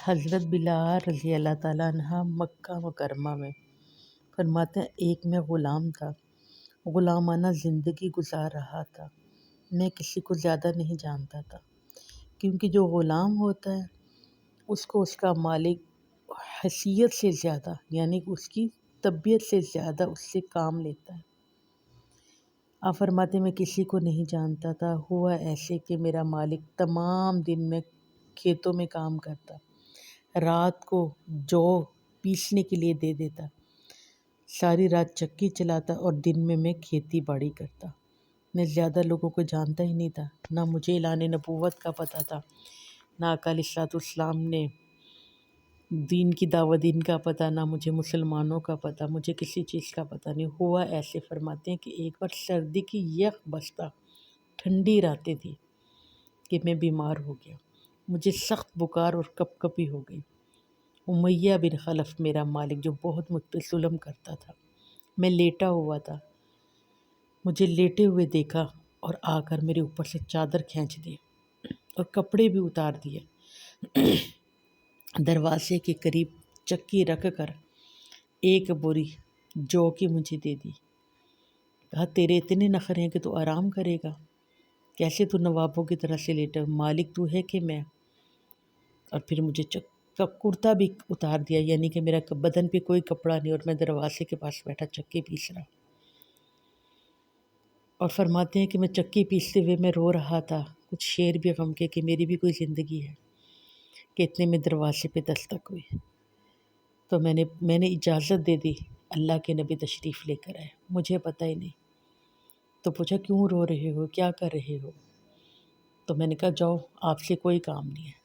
حضرت بلال رضی اللہ تعالیٰ عنہ مکہ مکرمہ میں فرماتے ہیں، ایک میں غلام تھا، غلامانہ زندگی گزار رہا تھا۔ میں کسی کو زیادہ نہیں جانتا تھا، کیونکہ جو غلام ہوتا ہے اس کو اس کا مالک حیثیت سے زیادہ، یعنی کہ اس کی طبیعت سے زیادہ اس سے کام لیتا ہے۔ آپ فرماتے میں کسی کو نہیں جانتا تھا، ہوا ایسے کہ میرا مالک تمام دن میں کھیتوں میں کام کرتا، رات کو جو پیسنے کے لیے دے دیتا، ساری رات چکی چلاتا اور دن میں کھیتی باڑی کرتا۔ میں زیادہ لوگوں کو جانتا ہی نہیں تھا، نہ مجھے اعلان نبوت کا پتہ تھا، نہ آقا علیہ الصلوۃ والسلام نے دین کی دعوت دین کا پتہ، نہ مجھے مسلمانوں کا پتہ، مجھے کسی چیز کا پتہ نہیں۔ ہوا ایسے فرماتے ہیں کہ ایک بار سردی کی یخ بستا ٹھنڈی راتیں تھی کہ میں بیمار ہو گیا، مجھے سخت بخار اور کپ کپی ہو گئی۔ امیہ بن خلف میرا مالک جو بہت مجھ پہ ظلم کرتا تھا، میں لیٹا ہوا تھا، مجھے لیٹے ہوئے دیکھا اور آ کر میرے اوپر سے چادر کھینچ دی اور کپڑے بھی اتار دیے۔ دروازے کے قریب چکی رکھ کر ایک بوری جو کی مجھے دے دی۔ کہا تیرے اتنے نخرے ہیں کہ تو آرام کرے گا، کیسے تو نوابوں کی طرح سے لیٹا، مالک تو ہے کہ میں۔ اور پھر مجھے کرتا بھی اتار دیا، یعنی کہ میرا بدن پہ کوئی کپڑا نہیں، اور میں دروازے کے پاس بیٹھا چکی پیس رہا۔ اور فرماتے ہیں کہ میں چکی پیستے ہوئے میں رو رہا تھا، کچھ شعر بھی غم کے کہ میری بھی کوئی زندگی ہے، کہ اتنے میں دروازے پہ دستک ہوئی تو میں نے اجازت دے دی، اللہ کے نبی تشریف لے کر آئے، مجھے پتہ ہی نہیں۔ تو پوچھا کیوں رو رہے ہو، کیا کر رہے ہو؟ تو میں نے کہا جاؤ، آپ سے کوئی کام نہیں ہے،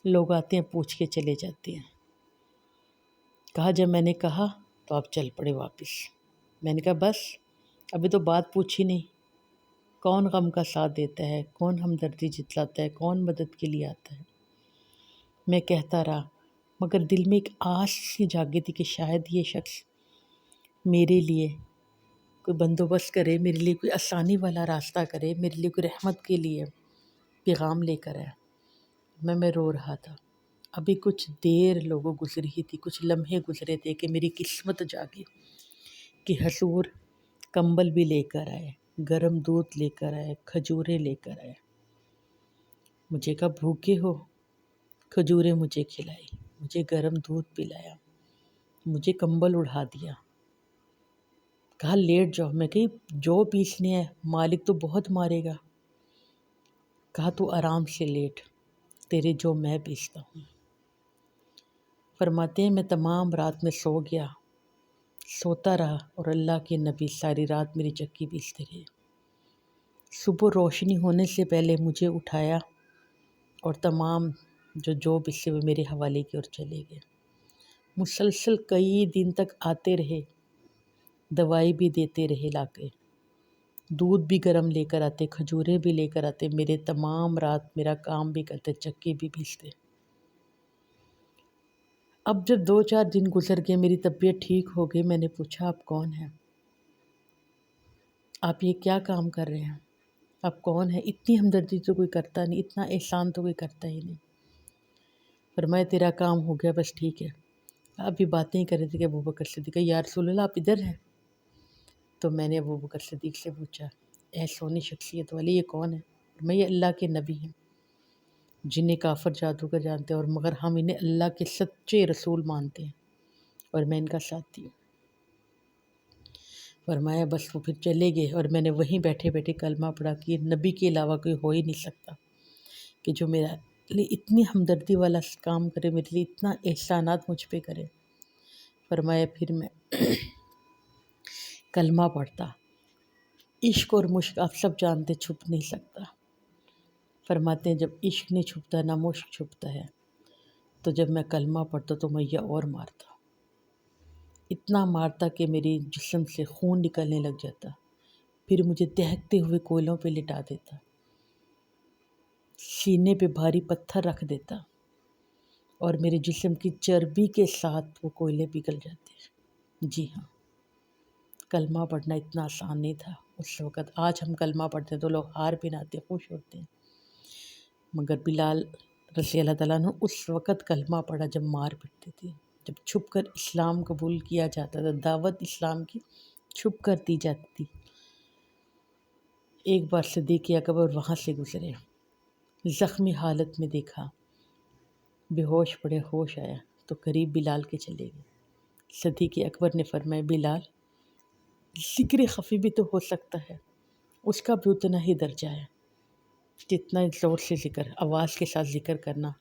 لوگ آتے ہیں پوچھ کے چلے جاتے ہیں۔ کہا جب میں نے کہا تو آپ چل پڑے واپس۔ میں نے کہا بس ابھی تو بات پوچھی نہیں، کون غم کا ساتھ دیتا ہے، کون ہمدردی جتلاتا ہے، کون مدد کے لیے آتا ہے۔ میں کہتا رہا، مگر دل میں ایک آس سی جاگی تھی کہ شاید یہ شخص میرے لیے کوئی بندوبست کرے، میرے لیے کوئی آسانی والا راستہ کرے، میرے لیے کوئی رحمت کے لیے پیغام لے کر آئے۔ میں رو رہا تھا۔ ابھی کچھ دیر لوگوں گزری تھی، کچھ لمحے گزرے تھے کہ میری قسمت جاگی کہ حضور کمبل بھی لے کر آئے، گرم دودھ لے کر آئے، کھجوریں لے کر آئے۔ مجھے کہا بھوکے ہو؟ کھجوریں مجھے کھلائی، مجھے گرم دودھ پلایا، مجھے کمبل اڑھا دیا۔ کہا لیٹ جاؤ۔ میں کہی جو پیسنے ہے مالک تو بہت مارے گا۔ کہا تو آرام سے لیٹ، تیرے جو میں پیستا ہوں۔ فرماتے ہیں میں تمام رات میں سو گیا، سوتا رہا، اور اللہ کے نبی ساری رات میری چکی پیستے رہے۔ صبح روشنی ہونے سے پہلے مجھے اٹھایا اور تمام جو پیسے ہوئے میرے حوالے کی اور چلے گئے۔ مسلسل کئی دن تک آتے رہے، دوائی بھی دیتے رہے لا کے، دودھ بھی گرم لے کر آتے، کھجوریں بھی لے کر آتے، میرے تمام رات میرا کام بھی کرتے، چکی بھی پیستے۔ اب جب 2-4 دن گزر گئے، میری طبیعت ٹھیک ہو گئی، میں نے پوچھا آپ کون ہیں؟ آپ یہ کیا کام کر رہے ہیں؟ آپ کون ہیں؟ اتنی ہمدردی تو کوئی کرتا نہیں، اتنا احسان تو کوئی کرتا ہی نہیں۔ فرمایا تیرا کام ہو گیا، بس ٹھیک ہے۔ ابھی باتیں ہی کر رہے تھے کہ ابوبکر صدیق یا رسول اللہ آپ ادھر ہیں؟ تو میں نے ابوبکر صدیق سے پوچھا اے سونی شخصیت والے، یہ کون ہے؟ میں یہ اللہ کے نبی ہیں جنہیں کافر جادوگر جانتے ہیں، اور مگر ہم انہیں اللہ کے سچے رسول مانتے ہیں، اور میں ان کا ساتھی ہوں۔ فرمایا بس وہ پھر چلے گئے، اور میں نے وہیں بیٹھے بیٹھے کلمہ پڑھا کہ نبی کے علاوہ کوئی ہو ہی نہیں سکتا کہ جو میرا لیے اتنی ہمدردی والا کام کرے، میرے لیے اتنا احسانات مجھ پہ کرے۔ فرمایا پھر میں کلمہ پڑھتا۔ عشق اور مشق آپ سب جانتے چھپ نہیں سکتا۔ فرماتے ہیں جب عشق نہیں چھپتا نہ مشق چھپتا ہے، تو جب میں کلمہ پڑھتا تو میاں اور مارتا، اتنا مارتا کہ میری جسم سے خون نکلنے لگ جاتا، پھر مجھے دہکتے ہوئے کوئلوں پہ لٹا دیتا، سینے پہ بھاری پتھر رکھ دیتا، اور میرے جسم کی چربی کے ساتھ وہ کوئلے پگھل جاتے۔ جی ہاں، کلمہ پڑھنا اتنا آسان نہیں تھا اس وقت۔ آج ہم کلمہ پڑھتے ہیں تو لوگ ہار پہناتے، خوش ہوتے ہیں، مگر بلال رضی اللہ تعالیٰ عنہ اس وقت کلمہ پڑھا جب مار پٹتے تھے، جب چھپ کر اسلام قبول کیا جاتا تھا، دعوت اسلام کی چھپ کر دی جاتی تھی۔ ایک بار صدیق اکبر وہاں سے گزرے، زخمی حالت میں دیکھا، بے ہوش پڑے، ہوش آیا تو قریب بلال کے چلے گئے۔ صدیق اکبر نے فرمایا، بلال، ذکر خفی بھی تو ہو سکتا ہے، اس کا بھی اتنا ہی درجہ ہے جتنا زور سے ذکر، آواز کے ساتھ ذکر کرنا،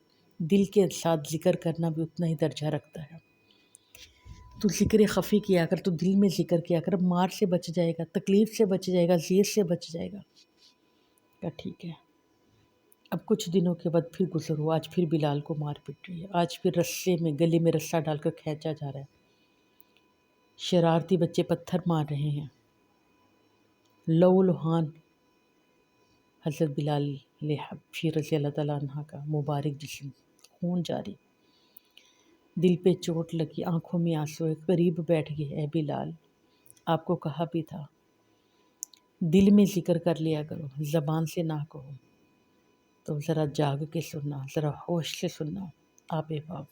دل کے ساتھ ذکر کرنا بھی اتنا ہی درجہ رکھتا ہے۔ تو ذکر خفی کیا کر، تو دل میں ذکر کیا کر، مار سے بچ جائے گا، تکلیف سے بچ جائے گا، زیر سے بچ جائے گا۔ کہا ٹھیک ہے۔ اب کچھ دنوں کے بعد پھر گزر ہوا، آج پھر بلال کو مار پٹ رہی ہے، آج پھر رسے میں، گلے میں رسہ ڈال کر کھینچا جا رہا ہے، شرارتی بچے پتھر مار رہے ہیں، لہو لہان حضرت بلال حبشی رضی اللہ تعالیٰ عنہ کا مبارک جسم، خون جاری، دل پہ چوٹ لگی، آنکھوں میں آنسو ہے، قریب بیٹھ گئے، اے بلال، آپ کو کہا بھی تھا دل میں ذکر کر لیا کرو، زبان سے نہ کہو، تو ذرا جاگ کے سننا، ذرا ہوش سے سننا۔ آپ باب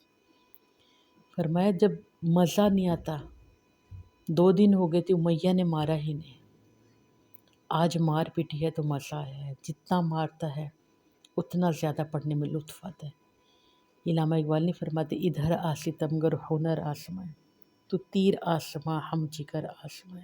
فرمایا جب مزہ نہیں آتا، 2 دن ہو گئے تھے امیہ نے مارا ہی نہیں، آج مار پٹی ہے تو مزہ آیا ہے، جتنا مارتا ہے اتنا زیادہ پڑھنے میں لطف آتا ہے۔ علامہ اقبال نے فرماتے، ادھر آ ستمگر ہنر آسماں، تو تیر آسماں ہم جگر آسماں۔